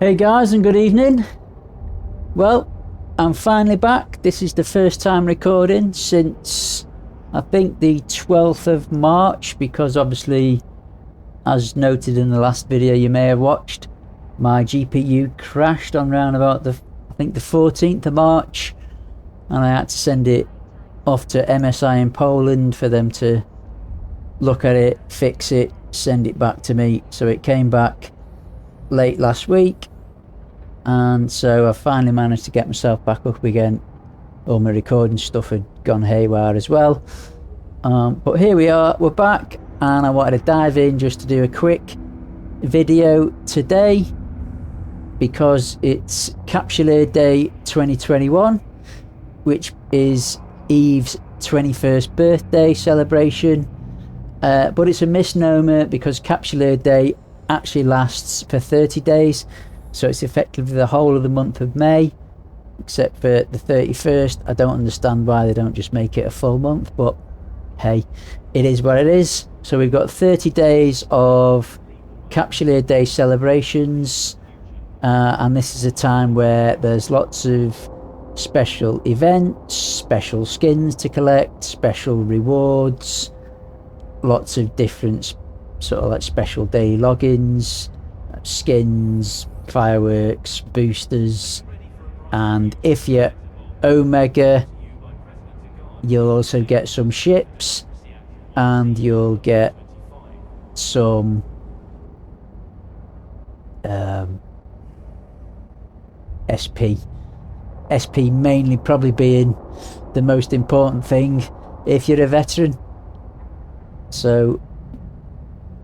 Hey guys, and good evening. Well, I'm finally back. This is the first time recording since I think the 12th of March, because obviously, as noted in the last video you may have watched, my GPU crashed on round about the 14th of March, and I had to send it off to MSI in Poland for them to look at it, fix it, send it back to me. So it came back late last week, and so I finally managed to get myself back up again. All my recording stuff had gone haywire as well, but here we are, we're back, and I wanted to dive in just to do a quick video today because it's Capsuleer Day 2021, which is Eve's 21st birthday celebration, but it's a misnomer because Capsuleer Day actually lasts for 30 days, so it's effectively the whole of the month of May except for the 31st. I don't understand why they don't just make it a full month, but hey, it is what it is. So we've got 30 days of Capsuleer Day celebrations, and this is a time where there's lots of special events, special skins to collect, special rewards, lots of different sort of like special daily logins, skins, fireworks, boosters, and if you're Omega you'll also get some ships, and you'll get some SP mainly probably being the most important thing if you're a veteran. So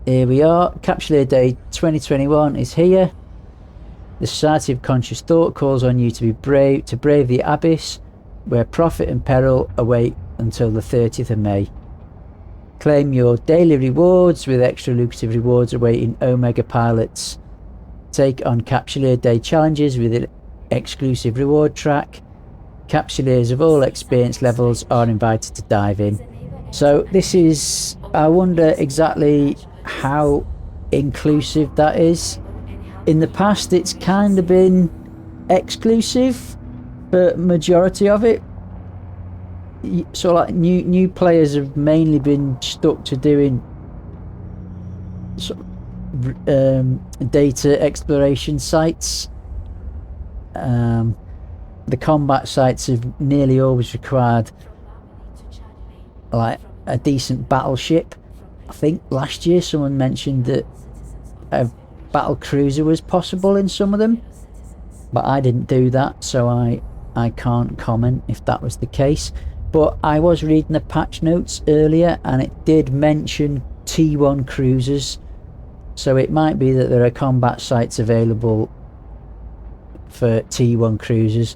here we are, Capsuleer Day 2021 is here. The Society of Conscious Thought calls on you to brave the abyss, where profit and peril await until the 30th of May. Claim your daily rewards with extra lucrative rewards awaiting Omega pilots. Take on Capsuleer Day challenges with an exclusive reward track. Capsuleers of all experience levels are invited to dive in. So this is, I wonder exactly how inclusive that is. In the past it's kind of been exclusive, but majority of it, so like new players have mainly been stuck to doing sort of, data exploration sites. The combat sites have nearly always required like a decent battleship. I think last year someone mentioned that a battle cruiser was possible in some of them, but I didn't do that, so I can't comment if that was the case. But I was reading the patch notes earlier and it did mention T1 cruisers, so it might be that there are combat sites available for T1 cruisers,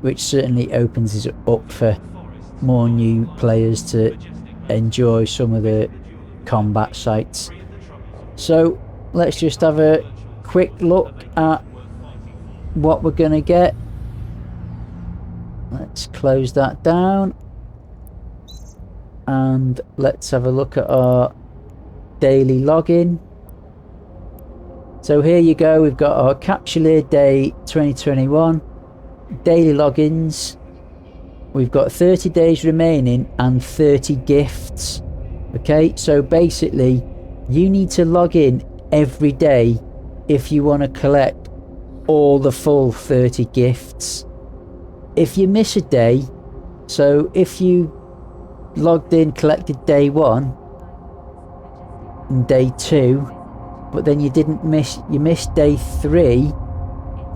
which certainly opens it up for more new players to enjoy some of the combat sites. So let's just have a quick look at what we're gonna get. Let's close that down and let's have a look at our daily login. So here you go, we've got our Capsuleer Day 2021 daily logins. We've got 30 days remaining and 30 gifts. Okay, so basically you need to log in every day if you want to collect all the full 30 gifts. If you miss a day, so if you logged in, collected day 1 and day 2, but then you missed day 3,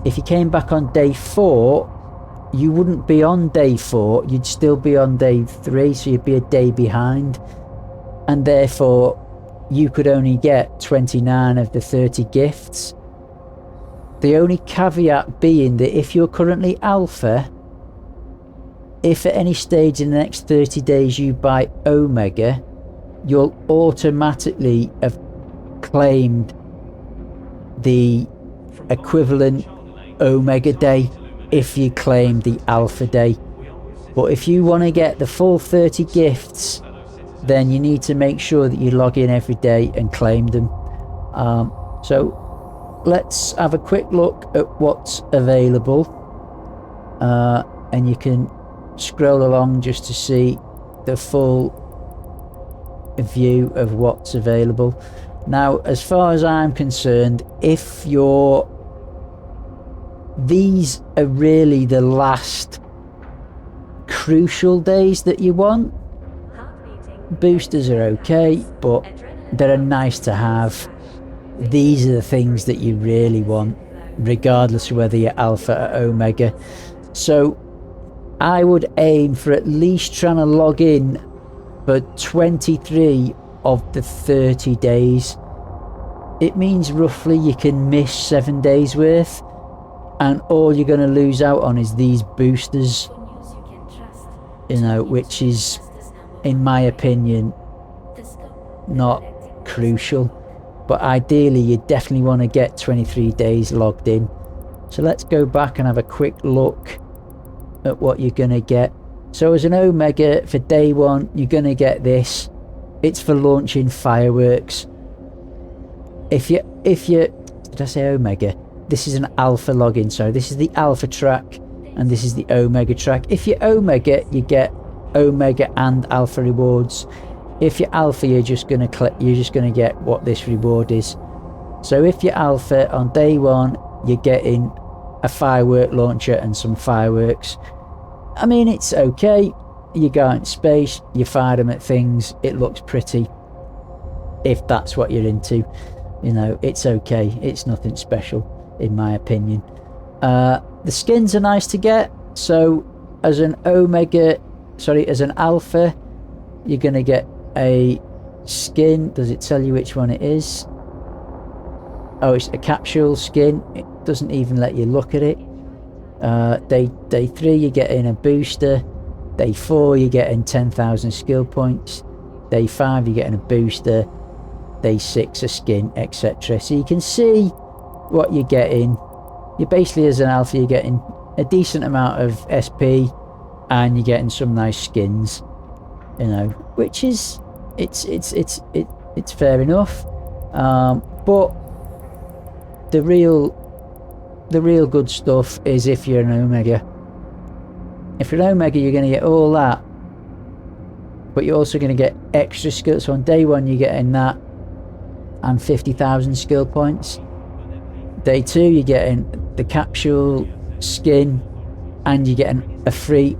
if you came back on day 4, you wouldn't be on day 4, you'd still be on day 3, so you'd be a day behind, and therefore you could only get 29 of the 30 gifts. The only caveat being that if you're currently alpha, if at any stage in the next 30 days you buy Omega, you'll automatically have claimed the equivalent Omega day if you claim the alpha day. But if you want to get the full 30 gifts, then you need to make sure that you log in every day and claim them. So let's have a quick look at what's available, and you can scroll along just to see the full view of what's available. Now, as far as I'm concerned, if these are really the last crucial days that you want. Boosters are okay, but they're nice to have. These are the things that you really want, regardless of whether you're alpha or omega. So I would aim for at least trying to log in for 23 of the 30 days. It means roughly you can miss 7 days worth, and all you're going to lose out on is these boosters, you know, which is, in my opinion, not crucial. But ideally you definitely want to get 23 days logged in. So let's go back and have a quick look at what you're going to get. So as an omega for day 1, you're going to get this. It's for launching fireworks. If you did I say omega? This is an alpha login. So this is the alpha track and this is the omega track. If you're omega, you get omega and alpha rewards. If you're alpha, you're just going to get what this reward is. So if you're alpha, on day 1 you're getting a firework launcher and some fireworks. I mean, it's okay. You go out in space, you fire them at things, it looks pretty. If that's what you're into, you know, it's okay. It's nothing special, in my opinion. The skins are nice to get. So as an alpha, you're going to get a skin. Does it tell you which one it is? Oh, it's a capsule skin. It doesn't even let you look at it. Day 3 you're getting a booster. Day 4 you're getting 10,000 skill points. Day 5 you're getting a booster. Day 6 a skin, etc. So you can see what you're getting. You're basically, as an alpha, you're getting a decent amount of SP and you're getting some nice skins, you know, which is it's fair enough. But the real good stuff is if you're an omega. If you're an omega, you're going to get all that, but you're also going to get extra skills. So on day 1 you're getting that and 50,000 skill points. Day 2 you're getting the capsule skin and you're getting a free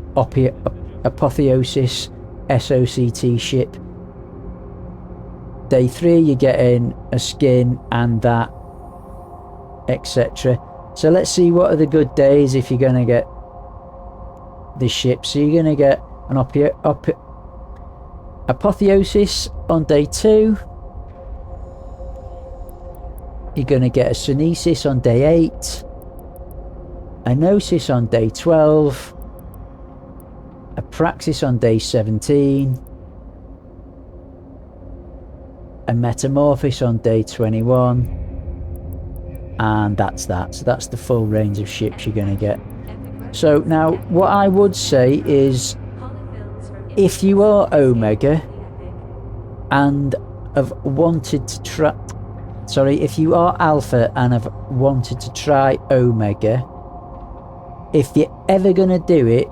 Apotheosis SOCT ship. Day 3 you're getting a skin and that, etc. So let's see what are the good days if you're going to get this ship. So you're going to get an Apotheosis on day 2. You're going to get a Synesis on day 8. A Gnosis on day 12. A Praxis on day 17. A Metamorphosis on day 21. And that's that. So that's the full range of ships you're going to get. So now what I would say is, if you are omega and have wanted to try, if you are alpha and have wanted to try omega, if you're ever going to do it,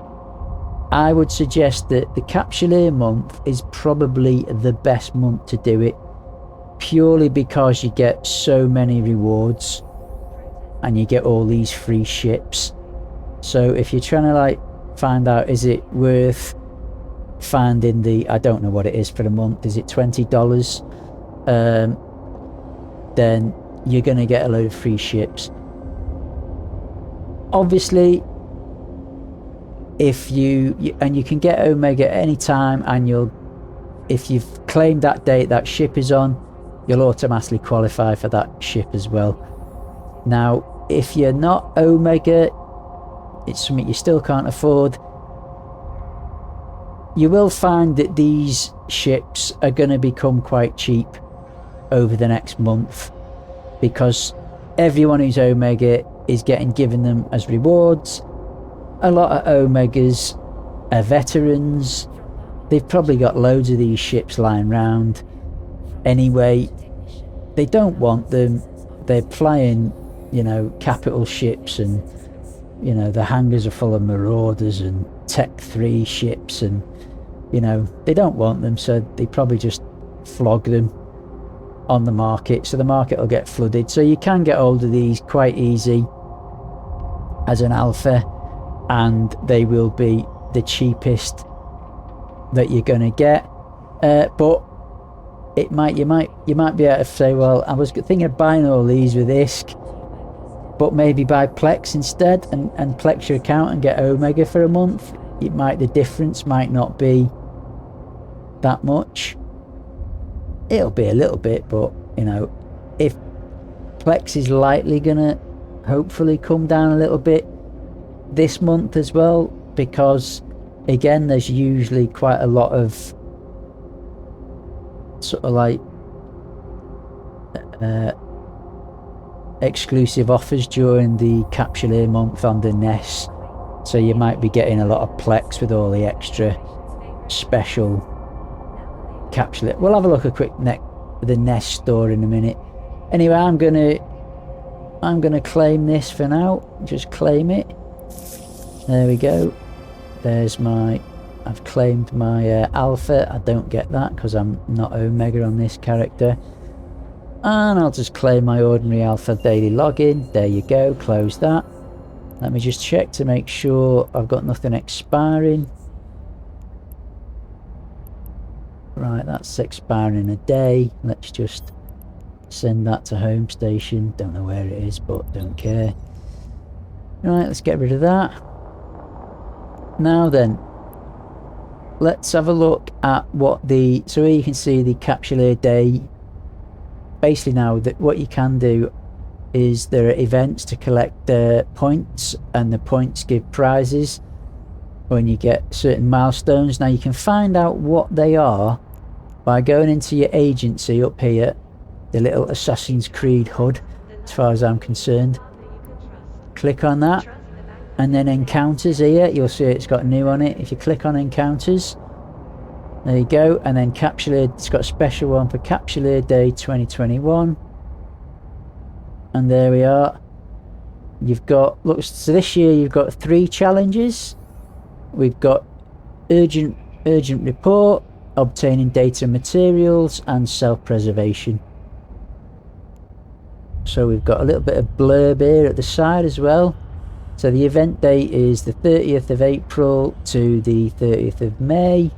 I would suggest that the Capsuleer month is probably the best month to do it, purely because you get so many rewards and you get all these free ships. So if you're trying to like find out, is it worth finding the, I don't know what it is for the month, is it $20? Then you're going to get a load of free ships. Obviously, if you can get omega at any time, and if you've claimed that date that ship is on, you'll automatically qualify for that ship as well. Now if you're not omega, it's something you still can't afford. You will find that these ships are going to become quite cheap over the next month, because everyone who's omega is getting given them as rewards. A lot of omegas are veterans. They've probably got loads of these ships lying around anyway. They don't want them. They're flying you know, capital ships, and you know, the hangars are full of marauders and Tech 3 ships, and you know, they don't want them, so they probably just flog them on the market, so the market will get flooded. So you can get hold of these quite easy as an alpha, and they will be the cheapest that you're going to get. But it might, you might be able to say, well, I was thinking of buying all these with ISK, but maybe buy Plex instead, and Plex your account and get Omega for a month. The difference might not be that much. It'll be a little bit, but you know, if Plex is likely gonna hopefully come down a little bit this month as well, because again, there's usually quite a lot of sort of like exclusive offers during the Capsuleer month on the NES, so you might be getting a lot of Plex with all the extra special Capsuleer. We'll have a look at the NES store in a minute. Anyway, I'm gonna claim this for now. Just claim it. There we go. There's I've claimed my alpha. I don't get that because I'm not Omega on this character. And I'll just claim my ordinary alpha daily login. There you go. Close that. Let me just check to make sure I've got nothing expiring. Right, that's expiring in a day. Let's just send that to home station. Don't know where it is, but don't care. Right, let's get rid of that. Now then, let's have a look at what so here you can see the Capsuleer Day. Basically now, what you can do is there are events to collect points, and the points give prizes when you get certain milestones. Now you can find out what they are by going into your agency up here, the little Assassin's Creed HUD as far as I'm concerned. Click on that, and then encounters here, you'll see it's got new on it. If you click on encounters, there you go, and then Capsuleer, it's got a special one for Capsuleer Day 2021, and there we are. You've got, look, so this year you've got 3 challenges. We've got urgent report, obtaining data and materials, and self-preservation. So we've got a little bit of blurb here at the side as well. So the event date is the 30th of April to the 30th of May.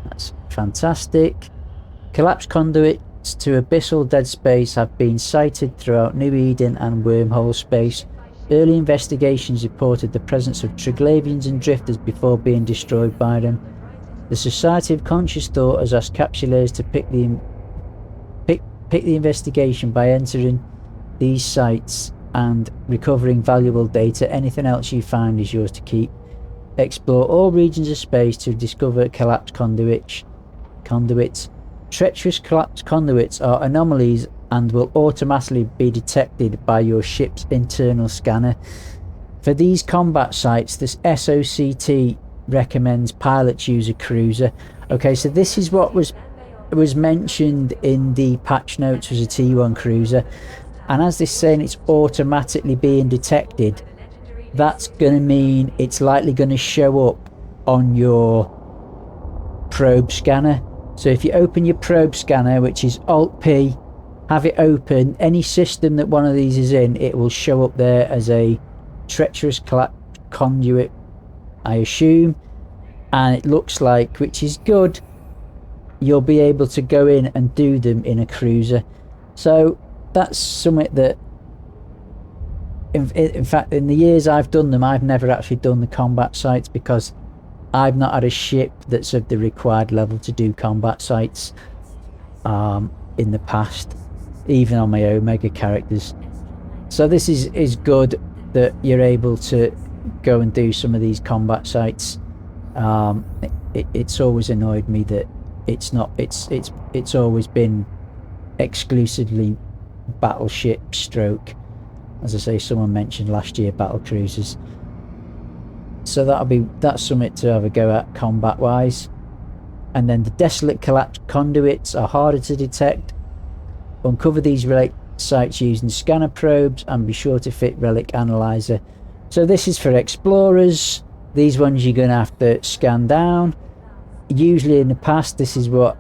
That's fantastic. Collapsed conduits to Abyssal Dead Space have been sighted throughout New Eden and Wormhole Space. Early investigations reported the presence of Triglavians and Drifters before being destroyed by them. The Society of Conscious Thought has asked Capsuleers to pick the investigation by entering these sites and recovering valuable data. Anything else you find is yours to keep. Explore all regions of space to discover collapsed conduits. Treacherous collapsed conduits are anomalies and will automatically be detected by your ship's internal scanner. For these combat sites, this SOCT recommends pilots use a cruiser. Okay, so this is what was mentioned in the patch notes, was a T1 cruiser, and as they're saying it's automatically being detected, that's going to mean it's likely going to show up on your probe scanner. So if you open your probe scanner, which is Alt P, have it open, any system that one of these is in, it will show up there as a treacherous collapsed conduit, I assume, and it looks like, which is good, you'll be able to go in and do them in a cruiser. So that's something that, in fact, in the years I've done them, I've never actually done the combat sites because I've not had a ship that's of the required level to do combat sites in the past, even on my Omega characters. So this is good that you're able to go and do some of these combat sites. It's always annoyed me that it's always been exclusively battleship stroke, as I say, someone mentioned last year, battle cruisers. So that's something to have a go at combat wise. And then the Desolate Collapsed Conduits are harder to detect. Uncover these sites using scanner probes, and be sure to fit relic analyzer. So this is for explorers. These ones you're going to have to scan down. Usually in the past, this is what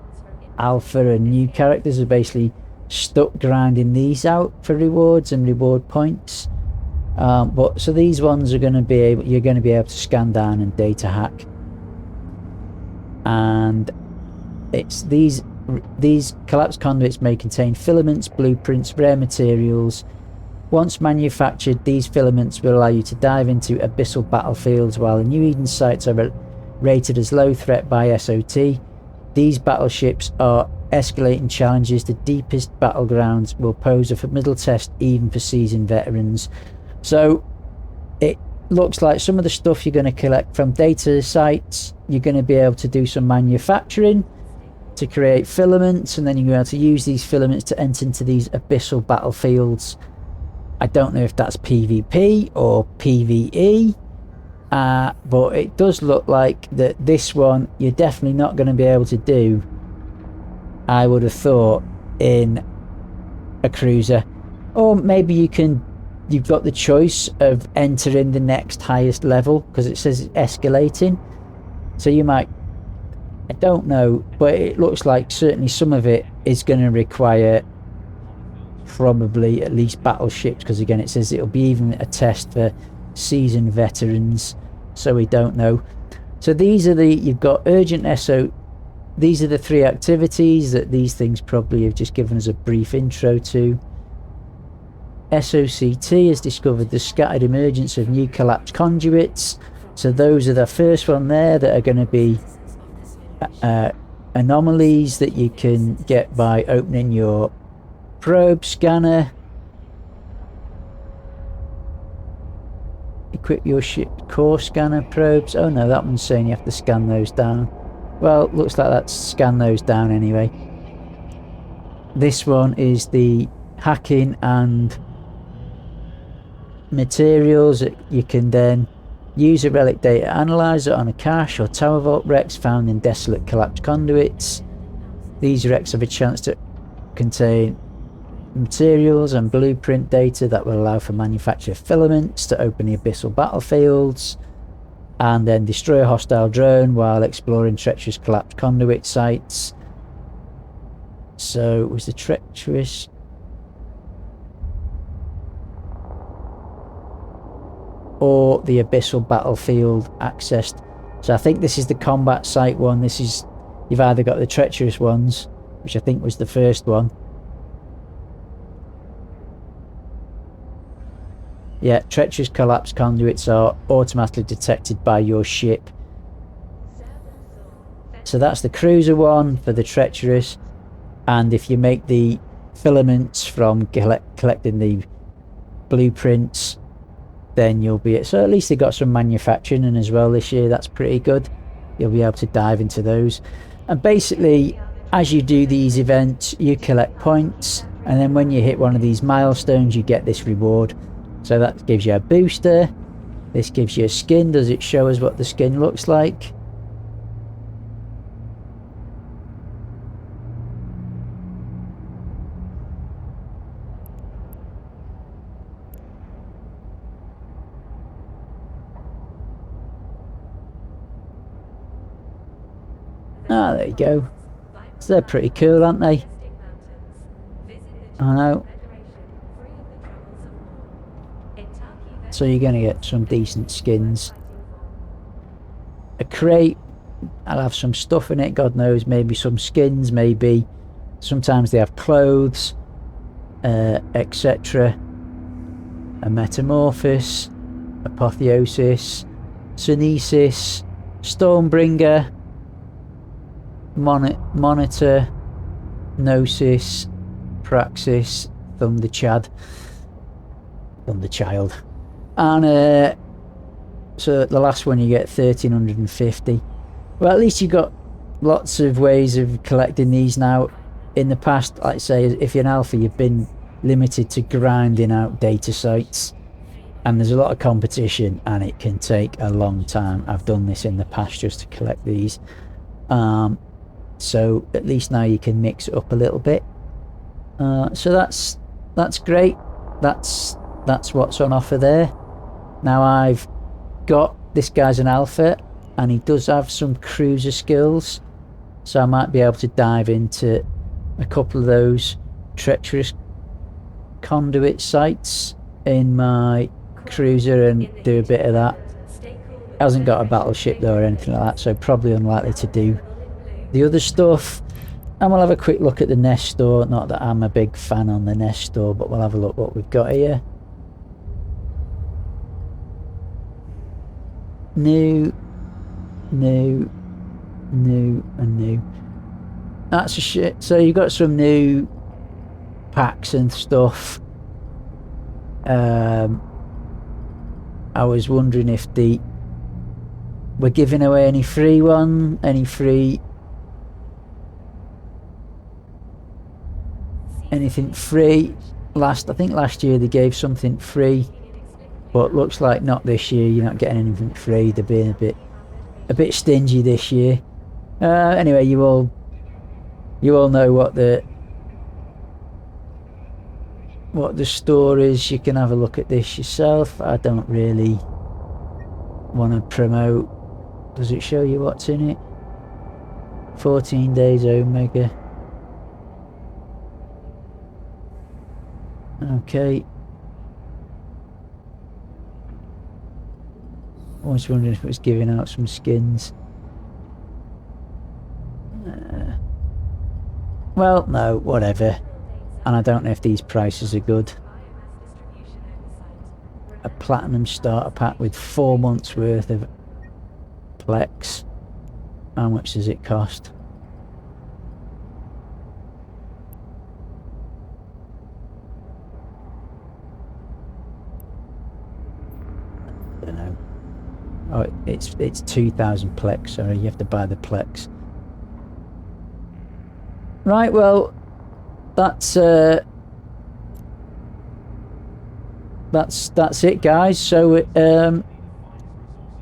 alpha and new characters are basically stuck grinding these out for rewards and reward points. But so these ones are going to be able, you're going to be able to scan down and data hack. And it's these collapsed conduits may contain filaments, blueprints, rare materials. Once manufactured, these filaments will allow you to dive into Abyssal Battlefields, while the New Eden sites are rated as low threat by SOT. These battleships are escalating challenges. The deepest battlegrounds will pose a formidable test even for seasoned veterans. So it looks like some of the stuff you're going to collect from data sites, you're going to be able to do some manufacturing to create filaments, and then you're going to be able to use these filaments to enter into these Abyssal Battlefields. I don't know if that's PvP or PvE, but it does look like that this one you're definitely not going to be able to do, I would have thought, in a cruiser. Or maybe you've got the choice of entering the next highest level, because it says it's escalating, so you might, I don't know, but it looks like certainly some of it is going to require probably at least battleships, because again it says it'll be even a test for seasoned veterans, so we don't know. So these are you've got urgent SO, these are the 3 activities that these things probably have just given us a brief intro to. SOCT has discovered the scattered emergence of new collapsed conduits, so those are the first one there that are going to be anomalies that you can get by opening your probe scanner. Equip your ship core scanner probes. Oh no, that one's saying you have to scan those down. Well, looks like that's scan those down anyway. This one is the hacking and materials that you can then use a relic data analyzer on a cache or tower vault wrecks found in Desolate Collapsed Conduits. These wrecks have a chance to contain materials and blueprint data that will allow for manufacture of filaments to open the Abyssal Battlefields, and then destroy a hostile drone while exploring Treacherous Collapsed Conduit sites. So it was the Treacherous or the Abyssal Battlefield accessed. So I think this is the combat site one. This is, you've either got the treacherous ones, which I think was the first one. Yeah, treacherous collapsed conduits are automatically detected by your ship. So that's the cruiser one for the treacherous, and if you make the filaments from collecting the blueprints, then you'll be, so at least they got some manufacturing in as well this year. That's pretty good. You'll be able to dive into those, and basically as you do these events you collect points, and then when you hit one of these milestones you get this reward. So that gives you a booster, this gives you a skin. Does it show us what the skin looks like? Ah, there you go. So they're pretty cool, aren't they? I know. So you're going to get some decent skins. A crate, I'll have some stuff in it, God knows, maybe some skins, maybe. Sometimes they have clothes, etc. A metamorphosis, apotheosis, synesis, stormbringer, monitor, gnosis, praxis, thunderchild, and so the last one you get 1350. Well, at least you've got lots of ways of collecting these now. In the past, like I say, if you're an alpha, you've been limited to grinding out data sites, and there's a lot of competition and it can take a long time. I've done this in the past just to collect these, so at least now you can mix it up a little bit. So that's that's great. That's what's on offer there. Now I've got, this guy's an alpha and he does have some cruiser skills, so I might be able to dive into a couple of those treacherous conduit sites in my cruiser and do a bit of that. Hasn't got a battleship though or anything like that, so probably unlikely to do the other stuff. And we'll have a quick look at the Nest store. Not that I'm a big fan on the Nest store, but we'll have a look what we've got here. New, and new. That's a shit. So you've got some new packs and stuff. I was wondering if we're giving away any free anything free. I think last year they gave something free, but looks like not this year. You're not getting anything free. They're being a bit stingy this year. Anyway, you all know what the store is. You can have a look at this yourself. I don't really want to promote. Does it show you what's in it? 14 days Omega. Okay. I was wondering if it was giving out some skins. Well, no, whatever. And I don't know if these prices are good. A platinum starter pack with 4 months worth of Plex. How much does it cost? I don't know. Oh, it's 2,000 Plex. Sorry, you have to buy the Plex. Right, well, that's it, guys. So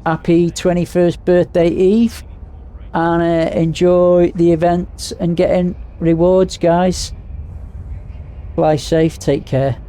happy 21st birthday Eve, and enjoy the event and getting rewards, guys. Fly safe, take care.